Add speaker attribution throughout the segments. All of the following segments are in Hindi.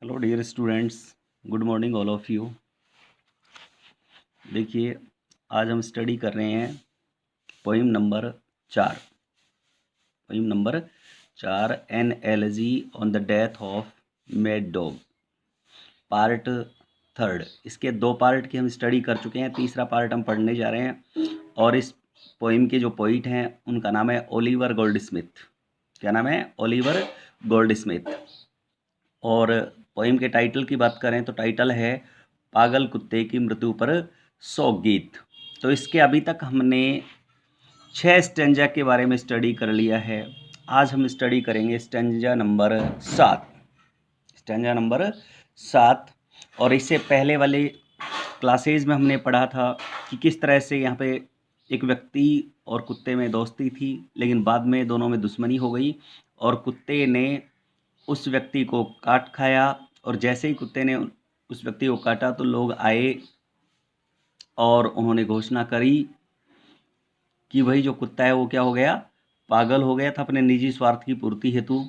Speaker 1: Hello dear students, good morning all of you. देखिए, आज हम स्टडी कर रहे हैं poem number 4। Poem number 4, an elegy on the death of mad dog, part 3। इसके 2 पार्ट की हम स्टडी कर चुके हैं, तीसरा पार्ट हम पढ़ने जा रहे हैं। और इस पोइम के जो पोइट हैं उनका नाम है ओलिवर गोल्डस्मिथ। क्या नाम है? Oliver Goldsmith. और पोइम के टाइटल की बात करें तो टाइटल है पागल कुत्ते की मृत्यु पर शोक गीत। तो इसके अभी तक हमने 6 स्टेंजा के बारे में स्टडी कर लिया है। आज हम स्टडी करेंगे स्टेंजा नंबर 7। Stanza number 7। और इससे पहले वाले क्लासेज में हमने पढ़ा था कि किस तरह से यहाँ पे एक व्यक्ति और कुत्ते में दोस्ती थी, लेकिन बाद में दोनों में दुश्मनी हो गई और कुत्ते ने उस व्यक्ति को काट खाया। और जैसे ही कुत्ते ने उस व्यक्ति को काटा तो लोग आए और उन्होंने घोषणा करी कि वही जो कुत्ता है वो क्या हो गया? पागल हो गया था अपने निजी स्वार्थ की पूर्ति हेतु।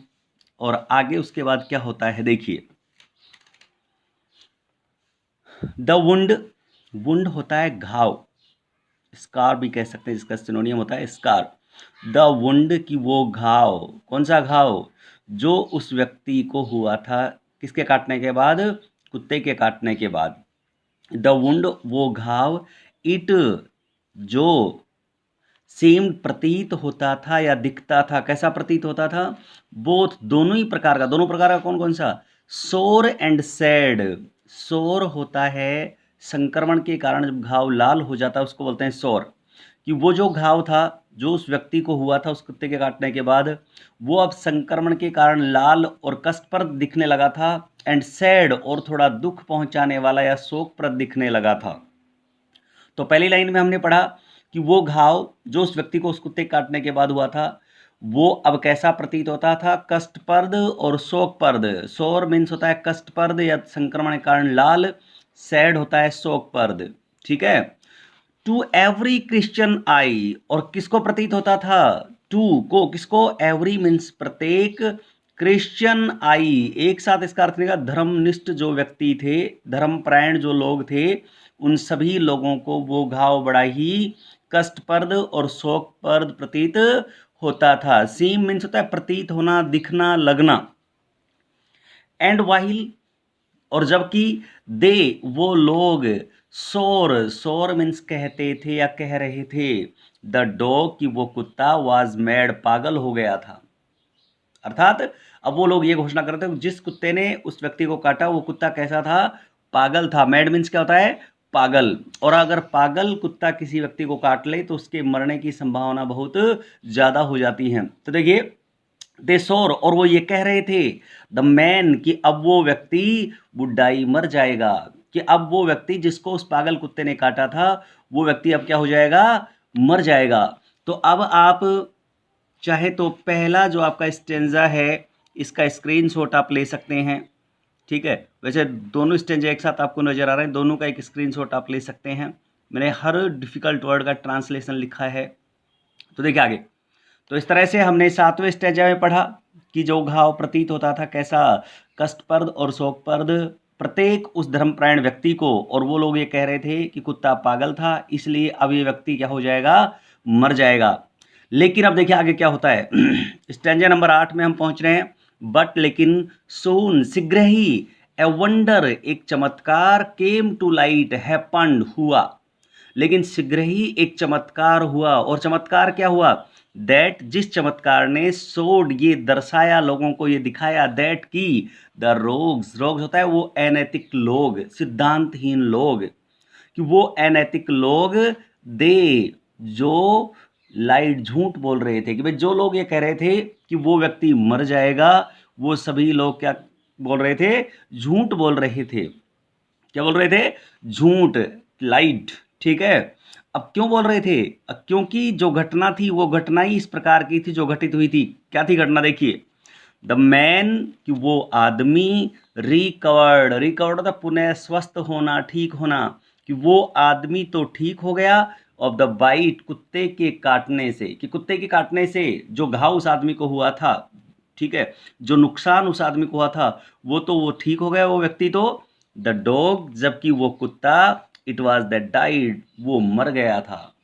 Speaker 1: और आगे उसके बाद क्या होता है देखिए। द वुंड, वुंड होता है घाव, स्कार भी कह सकते हैं, जिसका सिनोनियम होता है स्कार। द वुंड की वो घाव, कौन सा घाव? जो उस व्यक्ति को हुआ था किसके काटने के बाद? कुत्ते के काटने के बाद। द वुंड वो घाव, इट जो, सेम प्रतीत होता था या दिखता था। कैसा प्रतीत होता था? बोथ, दोनों ही प्रकार का। दोनों प्रकार का कौन कौन सा? सोर एंड सैड। सोर होता है संक्रमण के कारण जब घाव लाल हो जाता है उसको बोलते हैं सोर। कि वो जो घाव था जो उस व्यक्ति को हुआ था उस कुत्ते के काटने के बाद, वो अब संक्रमण के कारण लाल और कष्टप्रद दिखने लगा था। एंड सैड, और थोड़ा दुख पहुंचाने वाला या शोकप्रद दिखने लगा था। तो पहली लाइन में हमने पढ़ा कि वो घाव जो उस व्यक्ति को उस कुत्ते काटने के बाद हुआ था वो अब कैसा प्रतीत होता था? कष्टप्रद और शोकप्रद। सोर मीन्स होता है कष्टप्रद या संक्रमण के कारण लाल, सैड होता है शोकप्रद। ठीक है। टू एवरी क्रिश्चियन आई, और किसको प्रतीत होता था? टू को, किसको? एवरी मीन्स प्रत्येक, क्रिश्चियन आई एक साथ इसका अर्थ निकला धर्मनिष्ठ जो व्यक्ति थे, धर्मपरायण जो लोग थे, उन सभी लोगों को वो घाव बड़ा ही कष्टप्रद और शोकप्रद प्रतीत होता था। सीम मीन्स होता है प्रतीत होना, दिखना, लगना। एंड वाहिल, और जबकि दे वो लोग, शोर, शोर मीन्स कहते थे या कह रहे थे, द डॉग की वो कुत्ता वाज मैड, पागल हो गया था। अर्थात अब वो लोग ये घोषणा करते हैं जिस कुत्ते ने उस व्यक्ति को काटा वो कुत्ता कैसा था? पागल था। मैड मीन्स क्या होता है? पागल। और अगर पागल कुत्ता किसी व्यक्ति को काट ले तो उसके मरने की संभावना बहुत ज़्यादा हो जाती है। तो देखिए, दे शोर, और वो ये कह रहे थे, द मैन, कि अब वो व्यक्ति बुढ़ाई मर जाएगा। कि अब वो व्यक्ति जिसको उस पागल कुत्ते ने काटा था वो व्यक्ति अब क्या हो जाएगा? मर जाएगा। तो अब आप चाहे तो पहला जो आपका स्टेंजा है इसका स्क्रीनशॉट आप ले सकते हैं। ठीक है, वैसे दोनों स्टेंजा एक साथ आपको नज़र आ रहे हैं, दोनों का एक स्क्रीनशॉट आप ले सकते हैं। मैंने हर डिफ़िकल्ट वर्ड का ट्रांसलेशन लिखा है। तो देखिए आगे। तो इस तरह से हमने 7वें स्टेंजा में पढ़ा कि जो घाव प्रतीत होता था कैसा? कष्टप्रद और शोकप्रद प्रत्येक उस धर्मपरायण व्यक्ति को। और वो लोग ये कह रहे थे कि कुत्ता पागल था, इसलिए अब ये व्यक्ति क्या हो जाएगा? मर जाएगा। लेकिन अब देखिए आगे क्या होता है। स्टेंजा नंबर 8 में हम पहुंच रहे हैं। बट लेकिन, सून शीघ्र ही, ए वंडर एक चमत्कार, केम टू लाइट, हैपन्ड हुआ। लेकिन शीघ्र ही एक चमत्कार हुआ। और चमत्कार क्या हुआ? दैट, जिस चमत्कार ने, शोड ये दर्शाया, लोगों को ये दिखाया, दैट की, द रोग्स, रोग्स होता है वो अनैतिक लोग, सिद्धांतहीन लोग, कि वो अनैतिक लोग, दे जो लाइट, झूठ बोल रहे थे। कि भाई जो लोग ये कह रहे थे कि वो व्यक्ति मर जाएगा, वो सभी लोग क्या बोल रहे थे? झूठ बोल रहे थे। क्या बोल रहे थे? झूठ, लाइट। ठीक है। अब क्यों बोल रहे थे? क्योंकि जो घटना थी वो घटना ही इस प्रकार की थी जो घटित हुई थी। क्या थी घटना? देखिए, द मैन, कि वो आदमी, रिकवर्ड, रिकवर्ड होता पुनः स्वस्थ होना, ठीक होना, कि वो आदमी तो ठीक हो गया ऑफ द बाइट, कुत्ते के काटने से। कि कुत्ते के काटने से जो घाव उस आदमी को हुआ था ठीक है, जो नुकसान उस आदमी को हुआ था वो ठीक हो गया वो व्यक्ति तो, द डॉग, जबकि वो कुत्ता, इट वॉज दैट डाइड, वो मर गया था।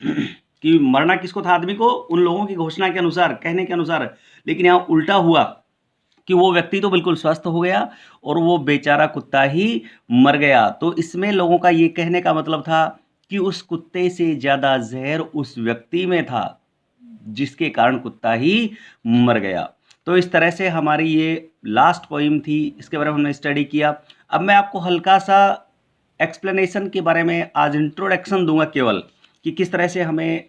Speaker 1: कि मरना किसको था आदमी को, उन लोगों की घोषणा के अनुसार, कहने के अनुसार, लेकिन यहाँ उल्टा हुआ कि वो व्यक्ति तो बिल्कुल स्वस्थ हो गया और वो बेचारा कुत्ता ही मर गया। तो इसमें लोगों का ये कहने का मतलब था कि उस कुत्ते से ज़्यादा जहर उस व्यक्ति में था जिसके कारण कुत्ता ही मर गया। तो इस तरह से हमारी ये लास्ट पोइम थी, इसके बारे में हमने स्टडी किया। अब मैं आपको हल्का सा एक्सप्लेनेशन के बारे में आज इंट्रोडक्शन दूंगा केवल, कि किस तरह से हमें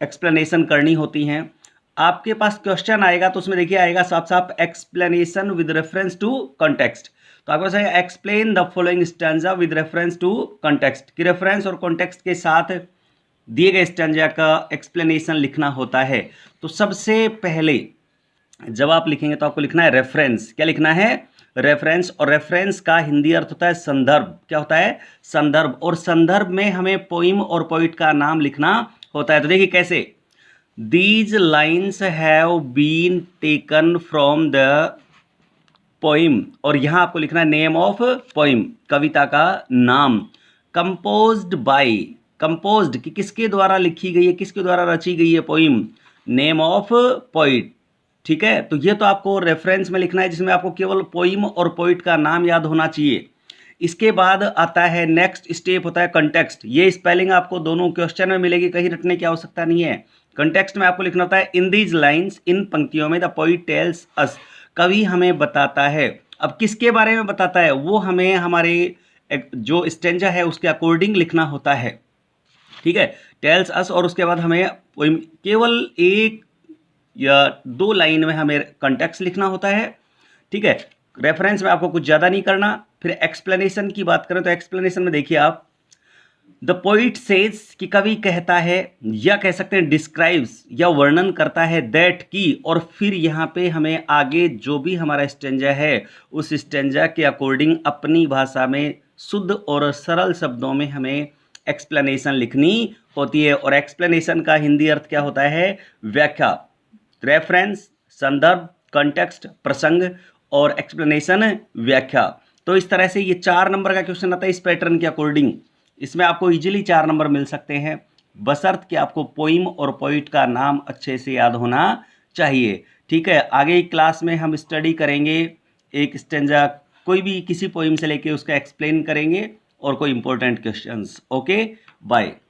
Speaker 1: एक्सप्लेनेशन करनी होती हैं। आपके पास क्वेश्चन आएगा तो उसमें देखिए आएगा साफ साफ explanation with reference to context. तो आपको चाहिए explain the following stanza with reference to context, कि रेफरेंस और कॉन्टेक्स्ट के साथ दिए गए स्टैंजा का एक्सप्लेनेशन लिखना होता है। तो सबसे पहले जब आप लिखेंगे तो आपको लिखना है रेफरेंस। क्या लिखना है, रेफरेंस। और रेफरेंस का हिंदी अर्थ होता है संदर्भ। क्या होता है, संदर्भ। और संदर्भ में हमें पोइम और पोइट का नाम लिखना होता है। तो देखिए कैसे, these lines have been taken from the poem, और यहाँ आपको लिखना है नेम ऑफ पोइम, कविता का नाम। कंपोज्ड बाय, कंपोज्ड कि किसके द्वारा लिखी गई है, किसके द्वारा रची गई है पोइम, नेम ऑफ पोइट। ठीक है, तो ये तो आपको रेफरेंस में लिखना है जिसमें आपको केवल पोइम और पोइट का नाम याद होना चाहिए। इसके बाद आता है नेक्स्ट स्टेप होता है कंटेक्स्ट। ये स्पेलिंग आपको दोनों क्वेश्चन में मिलेगी, कहीं रटने की आवश्यकता नहीं है। कंटेक्स्ट में आपको लिखना होता है इन दीज लाइन्स, इन पंक्तियों में द पोइट टेल्स अस, कवि हमें बताता है। अब किसके बारे में बताता है, वो हमें हमारे जो स्टेंजा है उसके अकॉर्डिंग लिखना होता है। ठीक है, टेल्स अस, और उसके बाद हमें केवल एक या दो लाइन में हमें कंटेक्स्ट लिखना होता है। ठीक है, रेफरेंस में आपको कुछ ज़्यादा नहीं करना। फिर एक्सप्लेनेशन की बात करें तो एक्सप्लेनेशन में देखिए आप, द पोइट सेज कि कवि कहता है, या कह सकते हैं डिस्क्राइब्स या वर्णन करता है, दैट की, और फिर यहाँ पे हमें आगे जो भी हमारा स्टेंजा है उस स्टेंजा के अकॉर्डिंग अपनी भाषा में शुद्ध और सरल शब्दों में हमें एक्सप्लेनेशन लिखनी होती है। और एक्सप्लेनेशन का हिंदी अर्थ क्या होता है, व्याख्या। रेफरेंस संदर्भ, कंटेक्स्ट प्रसंग, और एक्सप्लेनेशन व्याख्या। तो इस तरह से ये 4 नंबर का क्वेश्चन आता है इस पैटर्न के अकॉर्डिंग। इसमें आपको इजीली 4 नंबर मिल सकते हैं, बशर्त कि आपको पोइम और पोइट का नाम अच्छे से याद होना चाहिए। ठीक है, आगे क्लास में हम स्टडी करेंगे एक स्टेंजा, कोई भी किसी पोइम से लेके उसका एक्सप्लेन करेंगे और कोई इंपॉर्टेंट क्वेश्चंस। Okay, bye.